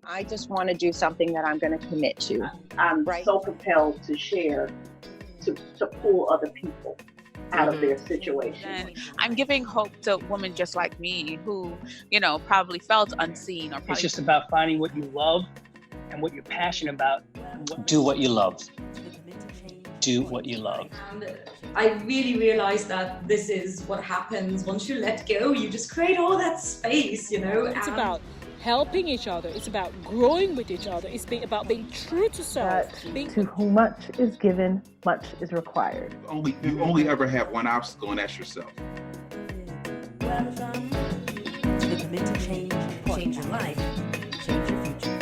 I just want to do something that I'm going to commit to. I'm Right. so compelled to share, to pull other people out of their situation. And I'm giving hope to women just like me who, probably felt unseen or probably. It's just about finding what you love and what you're passionate about. Do what you love. Do what you love. And I really realized that this is what happens once you let go. You just create all that space, It's about helping each other. It's about growing with each other. It's about being true to self. To whom much is given, much is required. You only ever have one obstacle, and that's yourself. To commit to change, change your life, change your future.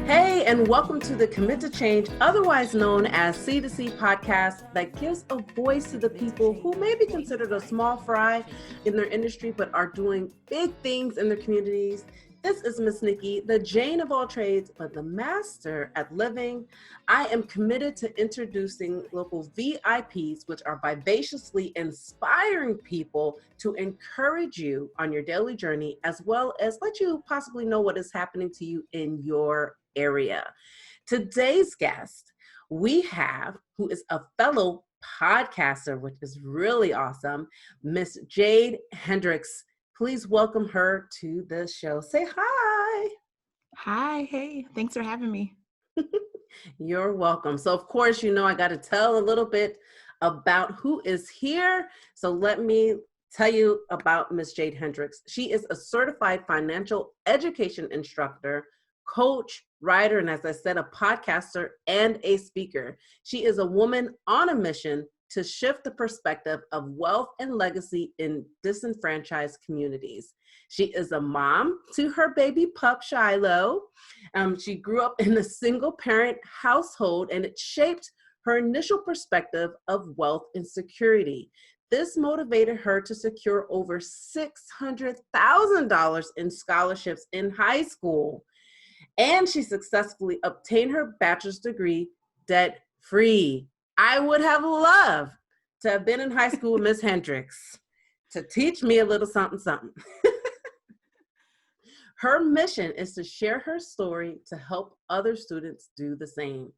Hey, and welcome to the Commit to Change, otherwise known as C2C podcast that gives a voice to the people who may be considered a small fry in their industry, but are doing big things in their communities. This is Miss Nikki, the Jane of all trades, but the master at living. I am committed to introducing local VIPs, which are vivaciously inspiring people to encourage you on your daily journey, as well as let you possibly know what is happening to you in your area. Today's guest we have, who is a fellow podcaster, which is really awesome, Miss Jade Hendricks. Please welcome her to the show. Say hi. Hi. Hey, thanks for having me. You're welcome. So of course, I got to tell a little bit about who is here. So let me tell you about Miss Jade Hendricks. She is a certified financial education instructor, coach, writer, and as I said, a podcaster and a speaker. She is a woman on a mission to shift the perspective of wealth and legacy in disenfranchised communities. She is a mom to her baby pup, Shiloh. She grew up in a single parent household, and it shaped her initial perspective of wealth and security. This motivated her to secure over $600,000 in scholarships in high school. And she successfully obtained her bachelor's degree debt-free. I would have loved to have been in high school with Miss Hendricks to teach me a little something, something. Her mission is to share her story to help other students do the same.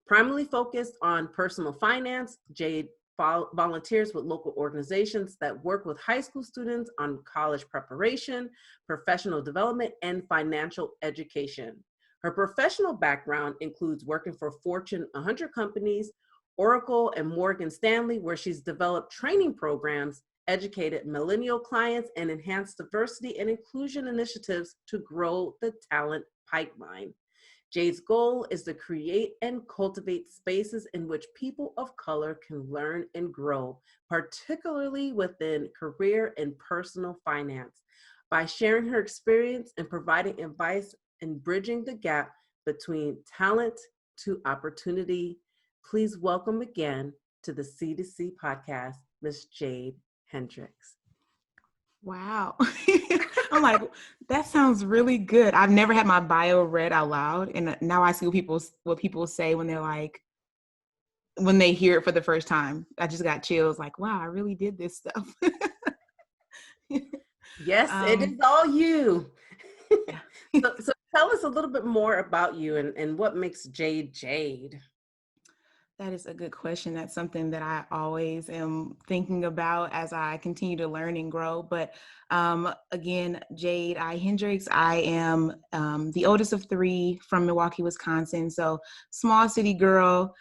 Primarily focused on personal finance, Jade volunteers with local organizations that work with high school students on college preparation, professional development, and financial education. Her professional background includes working for Fortune 100 companies, Oracle, and Morgan Stanley, where she's developed training programs, educated Millennial clients, and enhanced diversity and inclusion initiatives to grow the talent pipeline. Jade's goal is to create and cultivate spaces in which people of color can learn and grow, particularly within career and personal finance. By sharing her experience and providing advice in bridging the gap between talent to opportunity, please welcome again to the C2C podcast, Miss Jade Hendricks. Wow. I'm like, that sounds really good. I've never had my bio read out loud. And now I see what people say when they're like, when they hear it for the first time. I just got chills like, wow, I really did this stuff. Yes, it is all you. So tell us a little bit more about you and what makes Jade Jade. That is a good question. That's something that I always am thinking about as I continue to learn and grow. But again, Jade I. Hendricks, I am the oldest of three from Milwaukee, Wisconsin. So small city girl,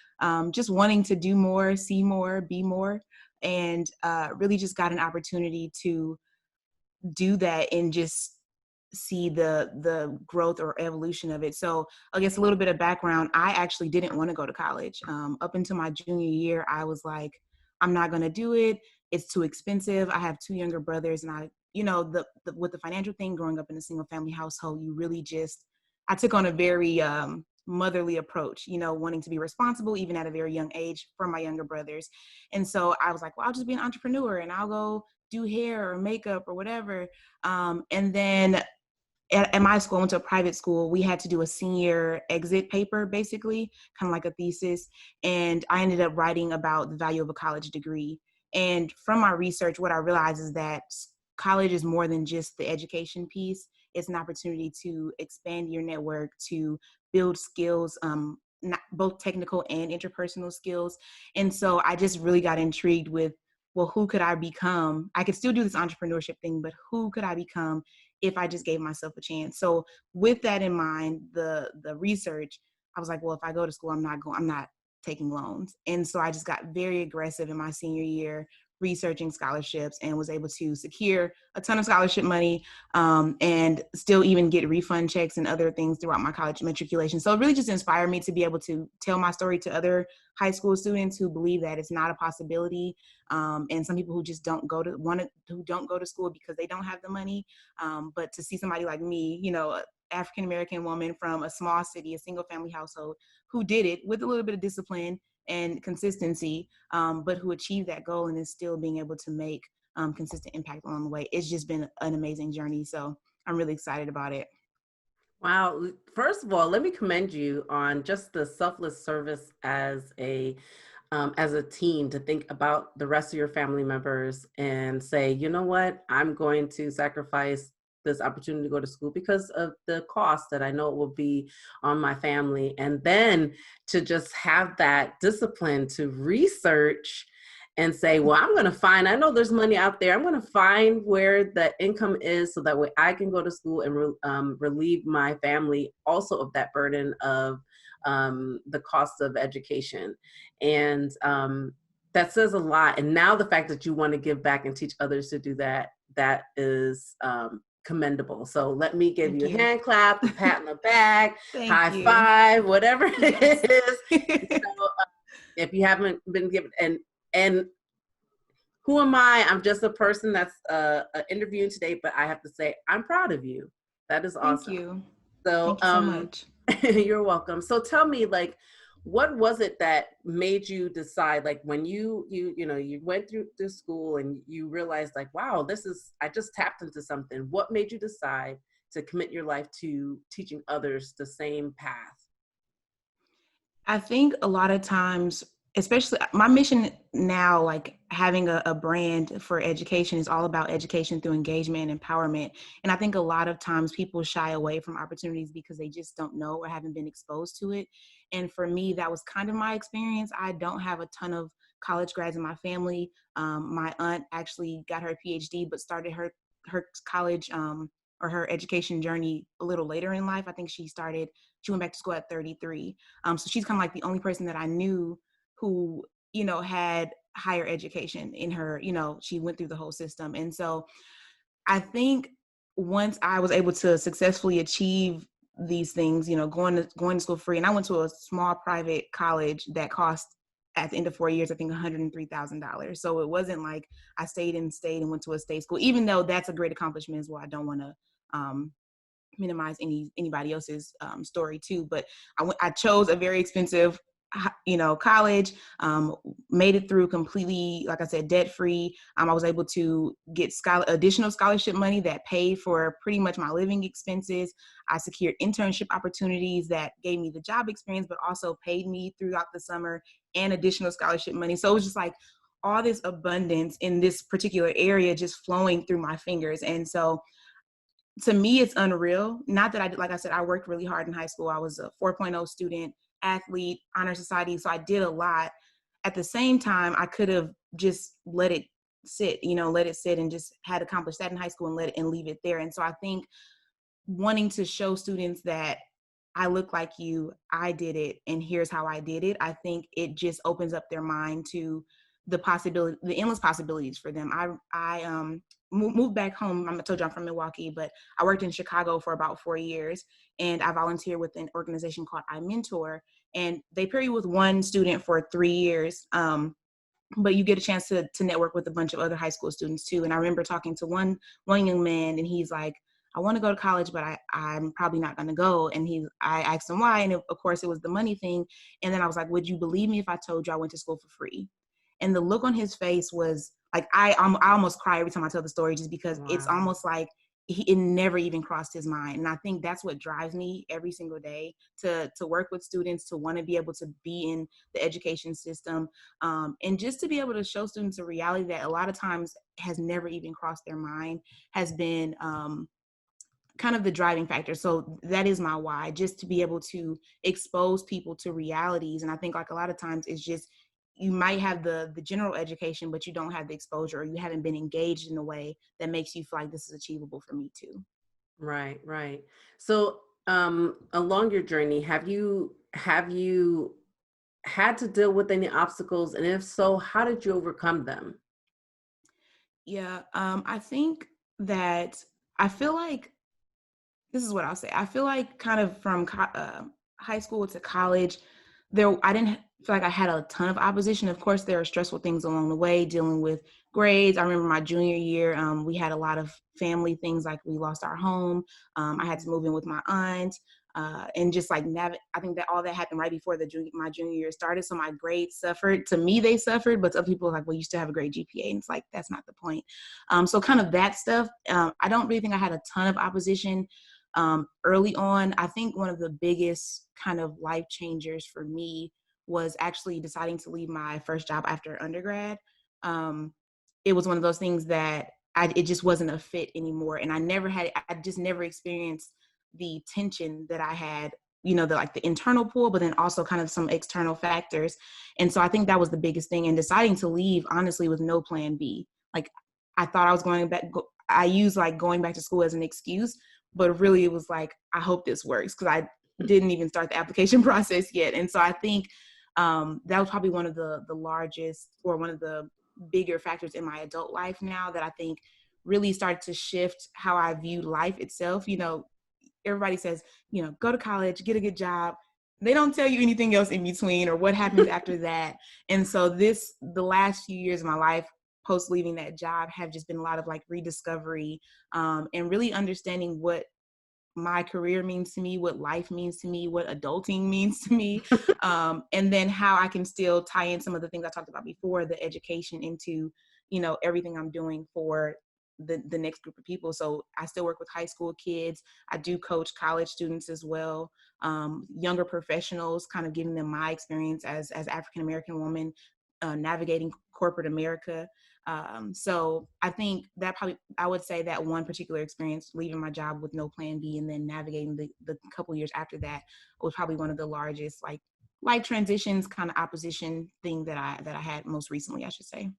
just wanting to do more, see more, be more, and really just got an opportunity to do that and just see the growth or evolution of it. So I guess a little bit of background, I actually didn't want to go to college. Up until my junior year, I was like, I'm not going to do it. It's too expensive. I have two younger brothers, and I, with the financial thing, growing up in a single family household, I took on a very motherly approach, wanting to be responsible even at a very young age for my younger brothers. And so I was like, well, I'll just be an entrepreneur and I'll go do hair or makeup or whatever. And then at my school, I went to a private school. We had to do a senior exit paper, basically, kind of like a thesis. And I ended up writing about the value of a college degree. And from my research, what I realized is that college is more than just the education piece. it's an opportunity to expand your network, to build skills, not both technical and interpersonal skills. And so I just really got intrigued with, well, who could I become? I could still do this entrepreneurship thing, but who could I become if I just gave myself a chance? So with that in mind, the research, I was like, well, if I go to school, I'm not taking loans. And so I just got very aggressive in my senior year, researching scholarships, and was able to secure a ton of scholarship money, and still even get refund checks and other things throughout my college matriculation. So it really just inspired me to be able to tell my story to other high school students who believe that it's not a possibility, and some people who just don't go to school because they don't have the money. But to see somebody like me, African-American woman from a small city, a single family household, who did it with a little bit of discipline and consistency, but who achieved that goal and is still being able to make consistent impact along the way. It's just been an amazing journey. So I'm really excited about it. Wow. First of all, let me commend you on just the selfless service as a team, to think about the rest of your family members and say, you know what, I'm going to sacrifice this opportunity to go to school because of the cost that I know it will be on my family. And then to just have that discipline to research and say, well, I'm going to find, I know there's money out there. I'm going to find where the income is so that way I can go to school and relieve my family also of that burden of the cost of education. And that says a lot. And now the fact that you want to give back and teach others to do that, that is commendable. So let me give you a hand clap, a pat on the back, high five, whatever it is. So, if you haven't been given, and who am I? I'm just a person that's interviewing today, but I have to say, I'm proud of you. That is awesome. Thank you. So, Thank you so much. You're welcome. So tell me, like, what was it that made you decide, like, when you went through school and you realized, like, wow, I just tapped into something. What made you decide to commit your life to teaching others the same path? I think a lot of times, especially my mission now, like having a brand for education, is all about education through engagement and empowerment. And I think a lot of times people shy away from opportunities because they just don't know or haven't been exposed to it. And for me, that was kind of my experience. I don't have a ton of college grads in my family. My aunt actually got her PhD, but started her college or her education journey a little later in life. I think she went back to school at 33. So she's kind of like the only person that I knew who, had higher education in her, she went through the whole system. And so I think once I was able to successfully achieve these things, going to school free, and I went to a small private college that cost, at the end of 4 years, I think $103,000. So it wasn't like I stayed and went to a state school, even though that's a great accomplishment as well. I don't want to minimize anybody else's story too, but I chose a very expensive college, made it through completely, like I said, debt free. I was able to get additional scholarship money that paid for pretty much my living expenses. I secured internship opportunities that gave me the job experience, but also paid me throughout the summer, and additional scholarship money. So it was just like all this abundance in this particular area just flowing through my fingers. And so to me, it's unreal. Not that like I said, I worked really hard in high school. I was a 4.0 student, athlete, honor society. So I did a lot. At the same time, I could have just let it sit and just had accomplished that in high school and leave it there. And so I think wanting to show students that I look like you, I did it, and here's how I did it, I think it just opens up their mind to the endless possibilities for them. I moved back home. I told you I'm from Milwaukee, but I worked in Chicago for about 4 years, and I volunteered with an organization called I Mentor, and they pair you with one student for 3 years. But you get a chance to network with a bunch of other high school students too. And I remember talking to one young man, and he's like, I want to go to college, but I'm probably not going to go. And I asked him why. And of course it was the money thing. And then I was like, would you believe me if I told you I went to school for free? And the look on his face was like, I almost cry every time I tell the story, just because It's almost like it never even crossed his mind. And I think that's what drives me every single day to work with students, to want to be able to be in the education system, and just to be able to show students a reality that a lot of times has never even crossed their mind, has been kind of the driving factor. So that is my why, just to be able to expose people to realities. And I think like a lot of times it's just, you might have the general education, but you don't have the exposure, or you haven't been engaged in a way that makes you feel like this is achievable for me too. Right, right. So along your journey, have you had to deal with any obstacles? And if so, how did you overcome them? Yeah, I think that I feel like, this is what I'll say. I feel like kind of from high school to college, I didn't feel like I had a ton of opposition. Of course, there are stressful things along the way, dealing with grades. I remember my junior year, we had a lot of family things, like we lost our home. I had to move in with my aunt, and just like I think that all that happened right before my junior year started. So my grades suffered. To me, they suffered, but to other people, like, well, you still have a great GPA, and it's like that's not the point. So kind of that stuff. I don't really think I had a ton of opposition. Early on, I think one of the biggest kind of life changers for me was actually deciding to leave my first job after undergrad. It was one of those things that it just wasn't a fit anymore. And I just never experienced the tension that I had, the internal pull, but then also kind of some external factors. And so I think that was the biggest thing. And deciding to leave, honestly, with no plan B. Like, I thought I was going back. I used like going back to school as an excuse, but really it was like, I hope this works, because I didn't even start the application process yet. And so I think that was probably one of the largest, or one of the bigger factors in my adult life now, that I think really started to shift how I view life itself. Everybody says, go to college, get a good job. They don't tell you anything else in between, or what happens after that. And so the last few years of my life, post leaving that job, have just been a lot of like rediscovery, and really understanding what my career means to me, what life means to me, what adulting means to me, and then how I can still tie in some of the things I talked about before, the education, into, everything I'm doing for the next group of people. So I still work with high school kids. I do coach college students as well, younger professionals, kind of giving them my experience as African-American woman, navigating corporate America. So I think that I would say that one particular experience, leaving my job with no plan B and then navigating the couple years after that, was probably one of the largest like life transitions, kind of opposition thing that I had most recently, I should say.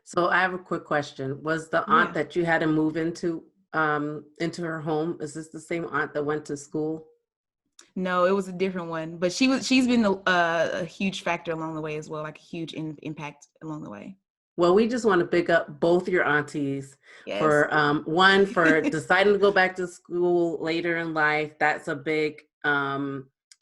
So I have a quick question. Was the aunt that you had to move into her home, is this the same aunt that went to school? No, it was a different one, but she's been a huge factor along the way as well, like a huge impact along the way. Well, we just want to pick up both your aunties. Yes. For one, for deciding to go back to school later in life. That's a big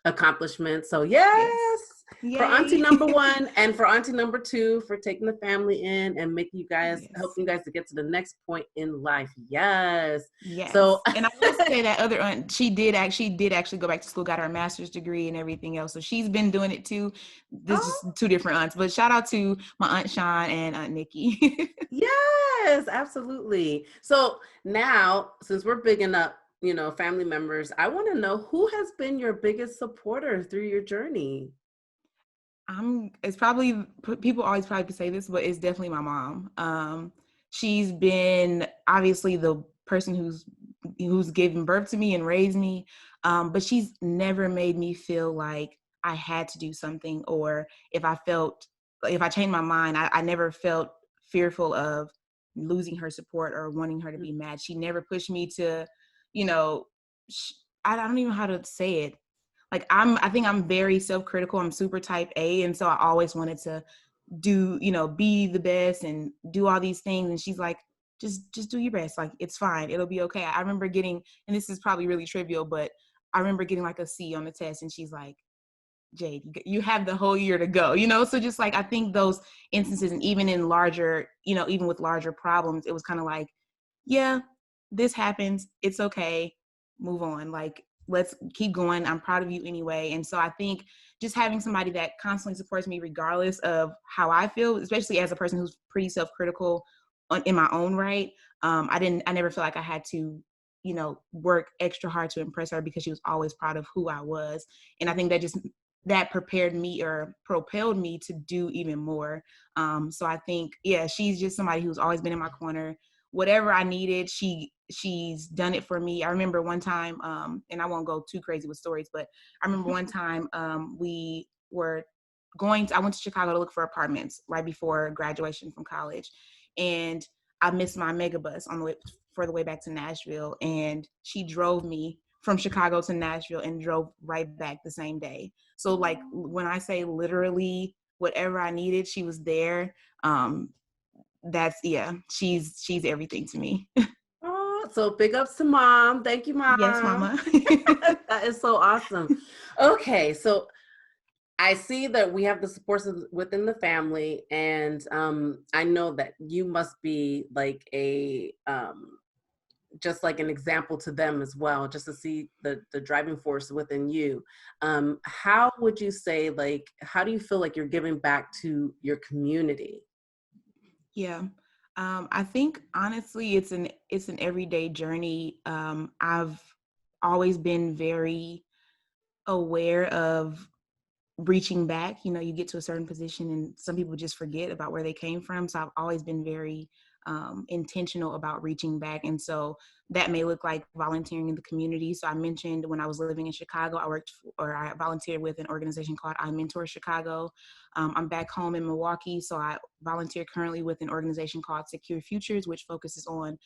accomplishment. So yes. For auntie number one, and for auntie number two, for taking the family in and making you guys, helping you guys to get to the next point in life. Yes. So, and I will say that other aunt, she did actually go back to school, got her master's degree and everything else. So she's been doing it too. This is two different aunts, but shout out to my Aunt Sean and Aunt Nikki. Yes, absolutely. So now, since we're bigging up, family members, I want to know, who has been your biggest supporter through your journey? It's probably, people always probably say this, but it's definitely my mom. She's been obviously the person who's given birth to me and raised me, but she's never made me feel like I had to do something, or if I changed my mind, I never felt fearful of losing her support or wanting her to be mad. She never pushed me to, I don't even know how to say it. Like I think I'm very self-critical. I'm super type A. And so I always wanted to do, be the best and do all these things. And she's like, just do your best. Like, it's fine. It'll be okay. I remember getting, and this is probably really trivial, but I remember getting like a C on the test, and she's like, Jade, you have the whole year to go, So just like, I think those instances, and even in larger, even with larger problems, it was kind of like, yeah, this happens. It's okay. Move on. Like, let's keep going. I'm proud of you anyway. And so I think just having somebody that constantly supports me regardless of how I feel, especially as a person who's pretty self-critical in my own right, I never felt like I had to, work extra hard to impress her, because she was always proud of who I was. And I think that prepared me, or propelled me, to do even more. So I think, she's just somebody who's always been in my corner, whatever I needed, she's done it for me. I remember one time, and I won't go too crazy with stories, but I remember one time we were I went to Chicago to look for apartments right before graduation from college. And I missed my megabus for the way back to Nashville. And she drove me from Chicago to Nashville and drove right back the same day. So like when I say literally whatever I needed, she was there. She's everything to me. Oh, so big ups to mom. Thank you, mom. Yes, mama. That is so awesome. Okay, so I see that we have the supports within the family, and I know that you must be like just like an example to them as well, just to see the driving force within you. How would you say, like, how do you feel like you're giving back to your community? Yeah. I think honestly, it's an everyday journey. I've always been very aware of reaching back. You know, you get to a certain position and some people just forget about where they came from. So I've always been very intentional about reaching back. And so that may look like volunteering in the community. So I mentioned when I was living in Chicago, I volunteered with an organization called I Mentor Chicago. I'm back home in Milwaukee, so I volunteer currently with an organization called Secure Futures, which focuses on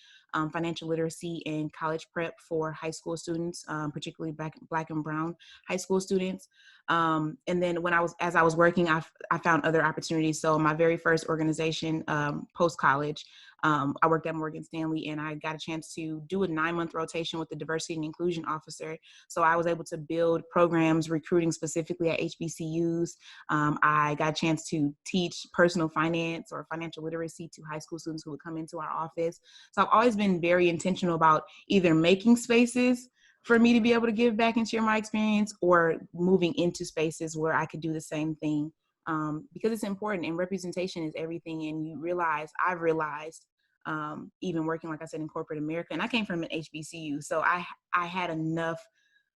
financial literacy and college prep for high school students, particularly Black and Brown high school students. And then as I was working, I found other opportunities. So my very first organization post-college, I worked at Morgan Stanley, and I got a chance to do a 9-month rotation with the diversity and inclusion officer. So I was able to build programs recruiting specifically at HBCUs. I got a chance to teach personal finance or financial literacy to high school students who would come into our office. So I've always been very intentional about either making spaces for me to be able to give back and share my experience, or moving into spaces where I could do the same thing. Because it's important, and representation is everything. And I've realized, even working, like I said, in corporate America, and I came from an HBCU, so I had enough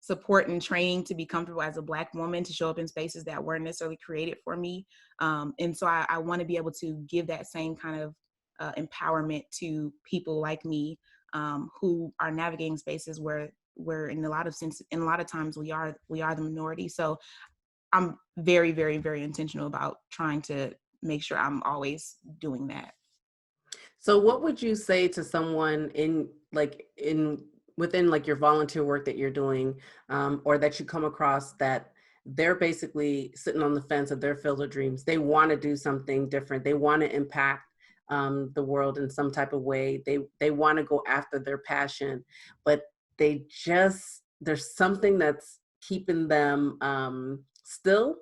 support and training to be comfortable as a Black woman to show up in spaces that weren't necessarily created for me. And so I want to be able to give that same kind of empowerment to people like me, who are navigating spaces where in a lot of times we are the minority. So I'm very, very, very intentional about trying to make sure I'm always doing that. So what would you say to someone within like your volunteer work that you're doing, or that you come across, that they're basically sitting on the fence of their field of dreams? They want to do something different. They want to impact the world in some type of way. They want to go after their passion, but there's something that's keeping them still,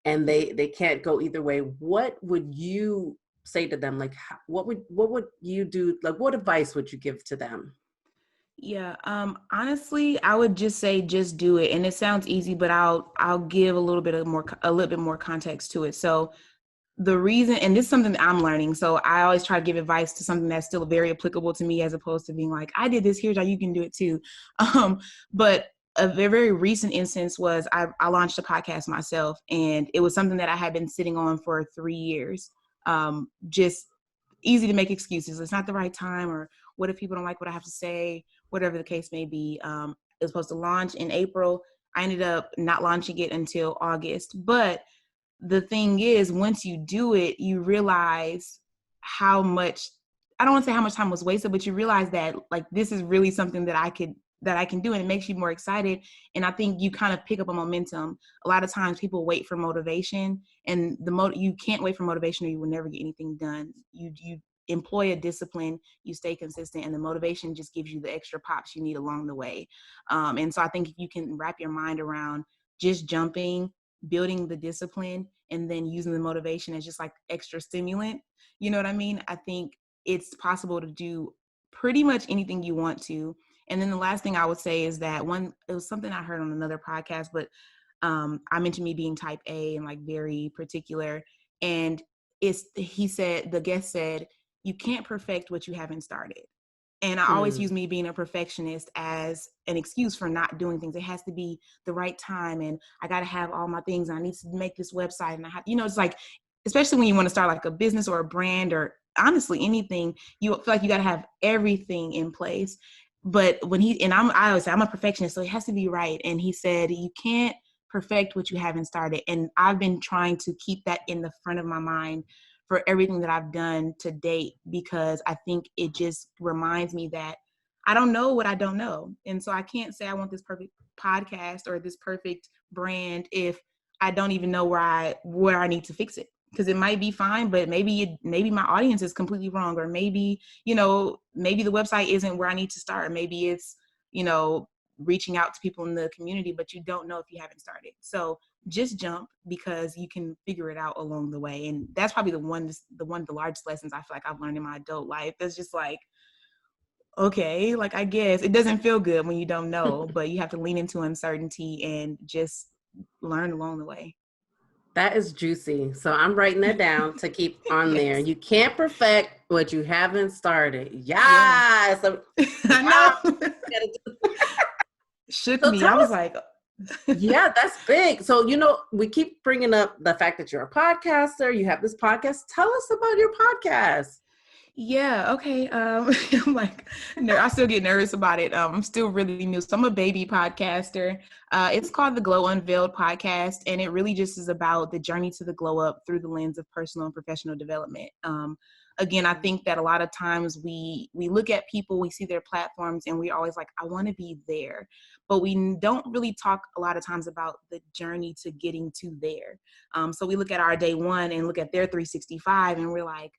and they can't go either way. What would you say to them? Like, what would you do? Like, what advice would you give to them? Yeah, honestly, I would just say, just do it. And it sounds easy, but I'll give a little bit more context to it. So the reason, and this is something that I'm learning, so I always try to give advice to something that's still very applicable to me, as opposed to being like, I did this, here's how you can do it too. But a very recent instance was I launched a podcast myself, and it was something that I had been sitting on for 3 years. Just easy to make excuses. It's not the right time, or what if people don't like what I have to say, whatever the case may be. It was supposed to launch in April. I ended up not launching it until August. But the thing is, once you do it, you realize how much, I don't want to say how much time was wasted, but you realize that like, this is really something that I can do, and it makes you more excited. And I think you kind of pick up a momentum. A lot of times people wait for motivation, and you can't wait for motivation, or you will never get anything done. You employ a discipline, you stay consistent, and the motivation just gives you the extra pops you need along the way. And so I think if you can wrap your mind around just jumping, building the discipline, and then using the motivation as just like extra stimulant, you know what I mean? I think it's possible to do pretty much anything you want to. And then the last thing I would say is that it was something I heard on another podcast, but I mentioned me being type A and like very particular. And the guest said, you can't perfect what you haven't started. And I always use me being a perfectionist as an excuse for not doing things. It has to be the right time, and I got to have all my things. I need to make this website, and it's like, especially when you want to start like a business or a brand or honestly, anything, you feel like you got to have everything in place. But when I always say I'm a perfectionist, so it has to be right. And he said, you can't perfect what you haven't started. And I've been trying to keep that in the front of my mind for everything that I've done to date, because I think it just reminds me that I don't know what I don't know. And so I can't say I want this perfect podcast or this perfect brand if I don't even know where I need to fix it. Because it might be fine, but maybe my audience is completely wrong, or maybe the website isn't where I need to start. Maybe it's, reaching out to people in the community, but you don't know if you haven't started. So just jump, because you can figure it out along the way. And that's probably one of the largest lessons I feel like I've learned in my adult life. That's just like, okay, like, I guess it doesn't feel good when you don't know, but you have to lean into uncertainty and just learn along the way. That is juicy. So I'm writing that down to keep on there. Yes. You can't perfect what you haven't started. Yes. Yeah. I know. Shook So me. I was like, yeah, that's big. So, we keep bringing up the fact that you're a podcaster. You have this podcast. Tell us about your podcast. yeah, okay. I'm like, I still get nervous about it. I'm still really new. So I'm a baby podcaster. It's called the Unveiled podcast, and it really just is about the journey to the glow up through the lens of personal and professional development. Again, I think that a lot of times we look at people, we see their platforms, and we're always like, I want to be there. But we don't really talk a lot of times about the journey to getting to there. So we look at our day one and look at their 365, and we're like,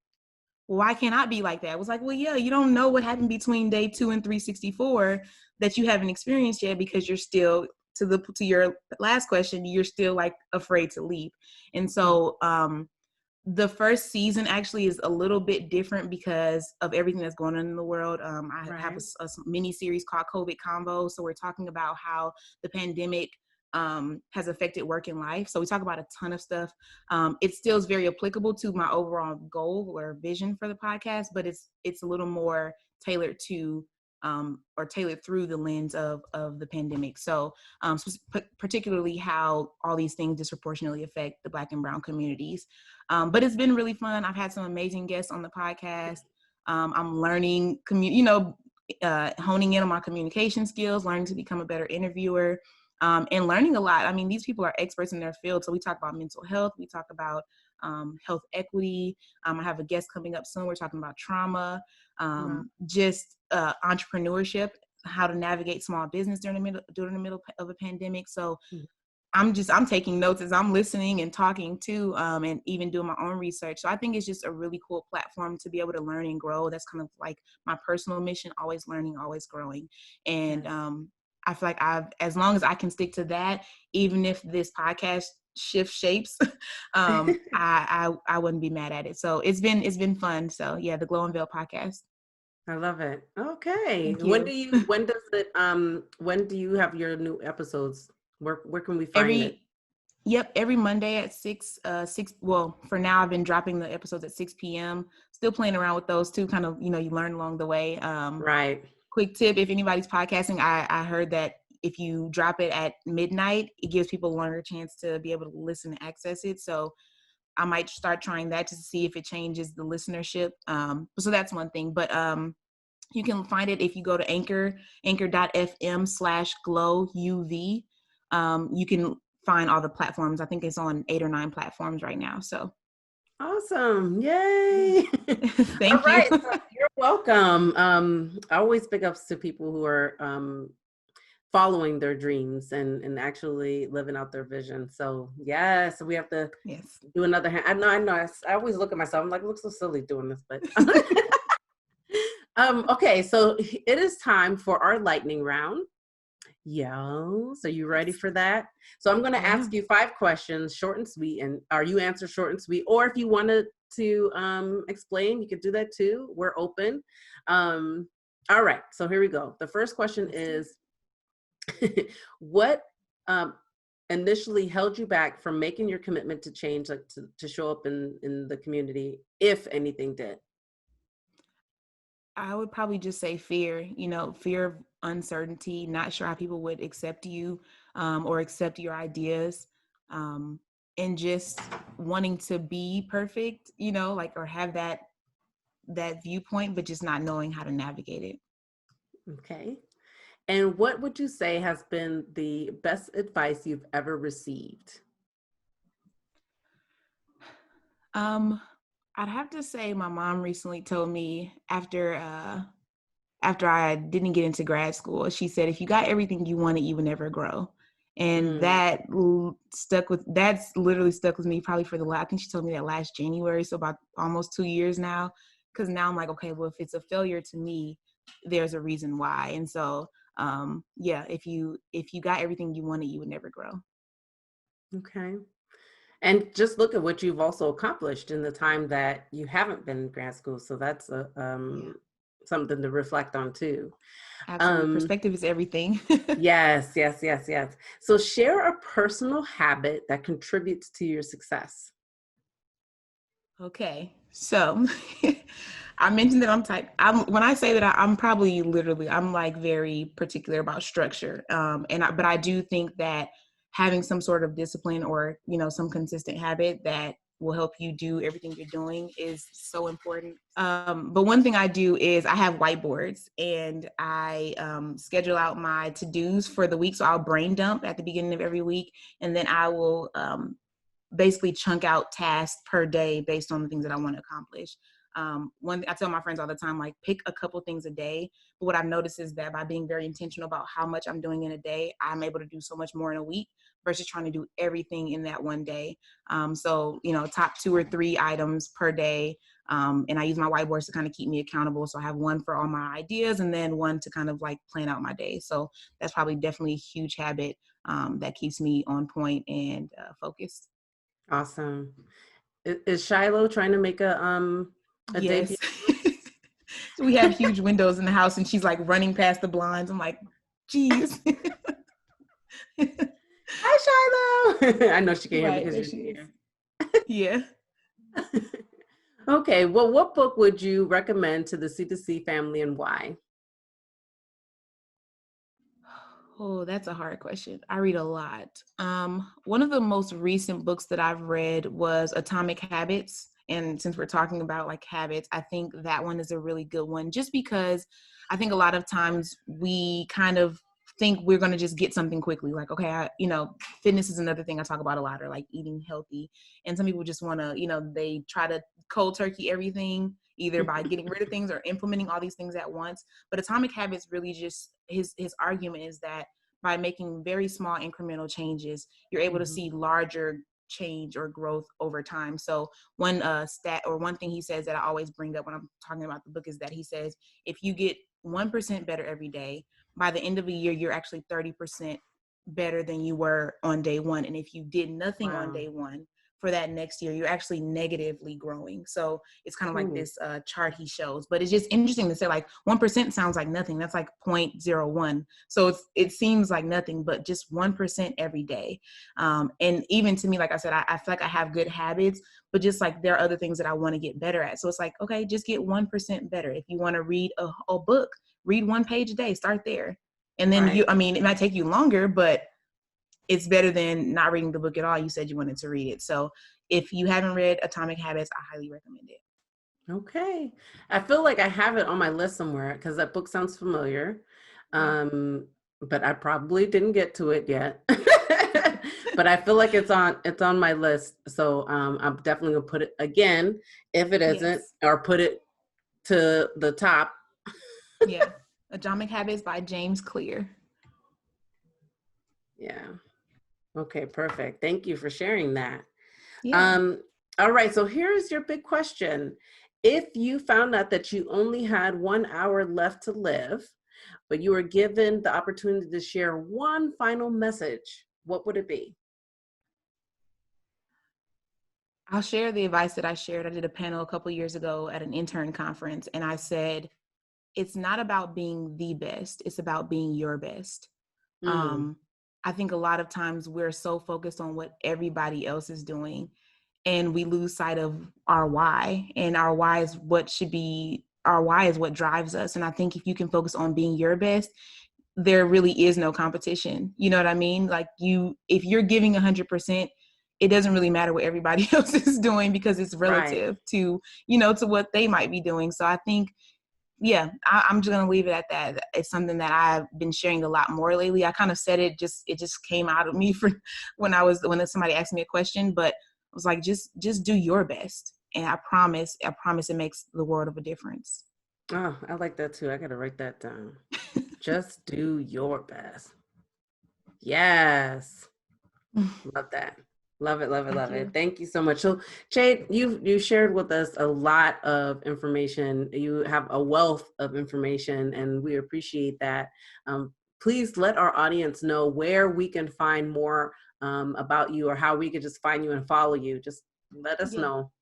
why can't I be like that? I was like, well, yeah, you don't know what happened between day 2 and 364 that you haven't experienced yet, because you're still, to your last question, you're still like afraid to leap. And so the first season actually is a little bit different because of everything that's going on in the world. I have a mini series called COVID Combo. So we're talking about how the pandemic has affected work and life. So we talk about a ton of stuff. It still is very applicable to my overall goal or vision for the podcast, but it's a little more tailored to or tailored through the lens of the pandemic. So particularly how all these things disproportionately affect the Black and Brown communities. But it's been really fun. I've had some amazing guests on the podcast. I'm learning, honing in on my communication skills, learning to become a better interviewer, and learning a lot. I mean, these people are experts in their field. So we talk about mental health. We talk about health equity. I have a guest coming up soon. We're talking about trauma, just entrepreneurship, how to navigate small business during the middle of a pandemic. So I'm taking notes as I'm listening and talking too, and even doing my own research. So I think it's just a really cool platform to be able to learn and grow. That's kind of like my personal mission: always learning, always growing. And I feel like as long as I can stick to that, even if this podcast shift shapes, I wouldn't be mad at it. So it's been fun. So yeah, the Unveiled podcast. I love it. Okay. When do you have your new episodes? Where can we find it? Yep, every Monday at 6. Well, for now I've been dropping the episodes at 6 p.m. Still playing around with those too, kind of, you learn along the way. Right. Quick tip, if anybody's podcasting, I heard that if you drop it at midnight, it gives people a longer chance to be able to listen and access it. So I might start trying that just to see if it changes the listenership. So that's one thing. But you can find it if you go to anchor.fm/glowuv. You can find all the platforms. I think it's on 8 or 9 platforms right now. So awesome. Yay. Thank all right, you. So you're welcome. I always big ups to people who are following their dreams and actually living out their vision. So yes, we have to do another hand. I know. I always look at myself. I'm like, I look so silly doing this, but okay. So it is time for our lightning round. Yeah. So you ready for that? So I'm going to ask you 5 questions, short and sweet, and you answer short and sweet, or if you wanted to explain, you could do that too. We're open. All right. So here we go. The first question is, what initially held you back from making your commitment to change, like to show up in the community, if anything did? I would probably just say fear, fear of uncertainty, not sure how people would accept you or accept your ideas, and just wanting to be perfect, or have that that viewpoint, but just not knowing how to navigate it. Okay. And what would you say has been the best advice you've ever received? I'd have to say my mom recently told me after I didn't get into grad school, she said, if you got everything you wanted, you would never grow. And that's literally stuck with me probably for I think she told me that last January. So about almost 2 years now, because now I'm like, okay, well, if it's a failure to me, there's a reason why. And so, if you got everything you wanted, you would never grow. Okay. And just look at what you've also accomplished in the time that you haven't been in grad school. So that's something to reflect on too. Absolutely. Perspective is everything. Yes. So share a personal habit that contributes to your success. Okay. So I mentioned that when I say that I'm probably literally, I'm like very particular about structure. But I do think that having some sort of discipline or, some consistent habit that will help you do everything you're doing is so important. But one thing I do is I have whiteboards, and I schedule out my to-dos for the week. So I'll brain dump at the beginning of every week, and then I will basically chunk out tasks per day based on the things that I want to accomplish. I tell my friends all the time, like, pick a couple things a day. But what I've noticed is that by being very intentional about how much I'm doing in a day, I'm able to do so much more in a week versus trying to do everything in that one day. So, top 2 or 3 items per day. And I use my whiteboards to kind of keep me accountable. So I have one for all my ideas and then one to kind of like plan out my day. So that's probably definitely a huge habit that keeps me on point and focused. Awesome. Is Shiloh trying to make a yes. debut? So we have huge windows in the house, and she's like running past the blinds. I'm like, geez. Hi, Shiloh. I know she can hear Right, because you're here. Yeah. Okay. Well, what book would you recommend to the C2C family and why? Oh, that's a hard question. I read a lot. One of the most recent books that I've read was Atomic Habits. And since we're talking about like habits, I think that one is a really good one, just because I think a lot of times we kind of think we're going to just get something quickly. Like, okay, fitness is another thing I talk about a lot, or like eating healthy. And some people just want to, they try to cold turkey everything, either by getting rid of things or implementing all these things at once. But Atomic Habits really just, his argument is that by making very small incremental changes, you're able to see larger change or growth over time. So one one thing he says that I always bring up when I'm talking about the book is that he says, if you get 1% better every day, by the end of a year, you're actually 30% better than you were on day one. And if you did nothing on day one, for that next year, you're actually negatively growing. So it's kind of like this chart he shows, but it's just interesting to say, like, 1% sounds like nothing. That's like 0.01. So it seems like nothing, but just 1% every day. And even to me, like I said, I feel like I have good habits, but just like there are other things that I want to get better at. So it's like, okay, just get 1% better. If you want to read a book, read 1 page a day, start there. And then it might take you longer, but it's better than not reading the book at all. You said you wanted to read it. So if you haven't read Atomic Habits, I highly recommend it. Okay. I feel like I have it on my list somewhere because that book sounds familiar. But I probably didn't get to it yet. But I feel like it's on my list. So I'm definitely gonna put it again, if it isn't, or put it to the top. Yeah. Atomic Habits by James Clear. Yeah. Okay, perfect. Thank you for sharing that. Yeah. All right, so here's your big question. If you found out that you only had 1 hour left to live, but you were given the opportunity to share one final message, what would it be? I'll share the advice that I shared. I did a panel a couple of years ago at an intern conference, and I said, it's not about being the best, it's about being your best. I think a lot of times we're so focused on what everybody else is doing, and we lose sight of our why. And our why is what drives us. And I think if you can focus on being your best, there really is no competition. You know what I mean? Like if you're giving 100%, it doesn't really matter what everybody else is doing because it's relative to, to what they might be doing. So I think, I'm just going to leave it at that. It's something that I've been sharing a lot more lately. I kind of said it just came out of me when somebody asked me a question, but I was like, just do your best. And I promise it makes the world of a difference. Oh, I like that too. I got to write that down. Just do your best. Yes. Love that. Love it, love it, love it. Thank you so much. So Jade, you shared with us a lot of information. You have a wealth of information and we appreciate that. Please let our audience know where we can find more about you or how we could just find you and follow you. Just let us know.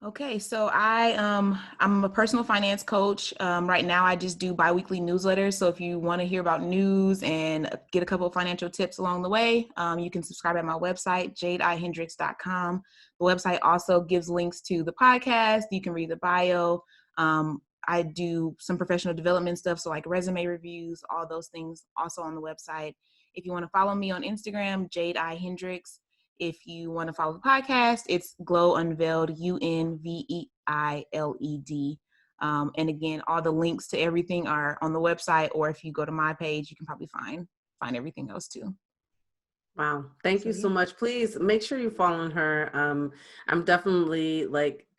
Okay, so I'm a personal finance coach. Right now, I just do biweekly newsletters. So if you want to hear about news and get a couple of financial tips along the way, you can subscribe at my website, jadeihendricks.com. The website also gives links to the podcast. You can read the bio. I do some professional development stuff, so like resume reviews, all those things also on the website. If you want to follow me on Instagram, Jade I Hendricks. If you want to follow the podcast, it's Glow Unveiled, Unveiled. And again, all the links to everything are on the website, or if you go to my page, you can probably find everything else too. Wow. Thank you so much. Please make sure you follow her. I'm definitely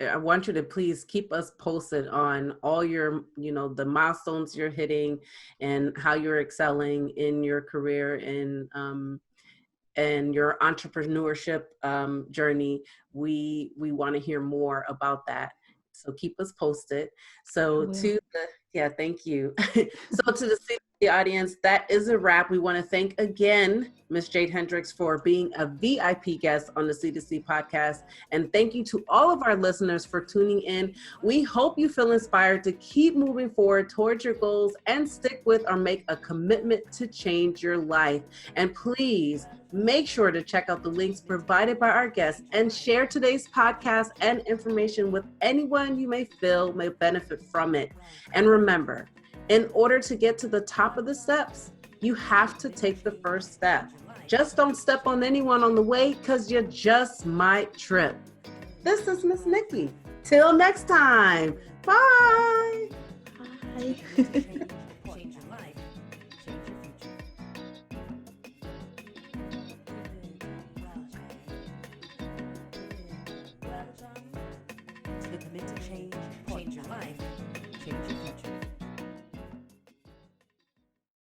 I want you to please keep us posted on all your, the milestones you're hitting and how you're excelling in your career and your entrepreneurship journey. We want to hear more about that. So keep us posted. So thank you. So to the audience, that is a wrap. We want to thank again Ms. Jade Hendricks for being a VIP guest on the C2C podcast. And thank you to all of our listeners for tuning in. We hope you feel inspired to keep moving forward towards your goals and stick with or make a commitment to change your life. And please make sure to check out the links provided by our guests and share today's podcast and information with anyone you may feel may benefit from it. And remember, in order to get to the top of the steps, you have to take the first step. Just don't step on anyone on the way because you just might trip. This is Miss Nikki. Till next time. Bye. Bye. Change your life, change your future. To commit to change.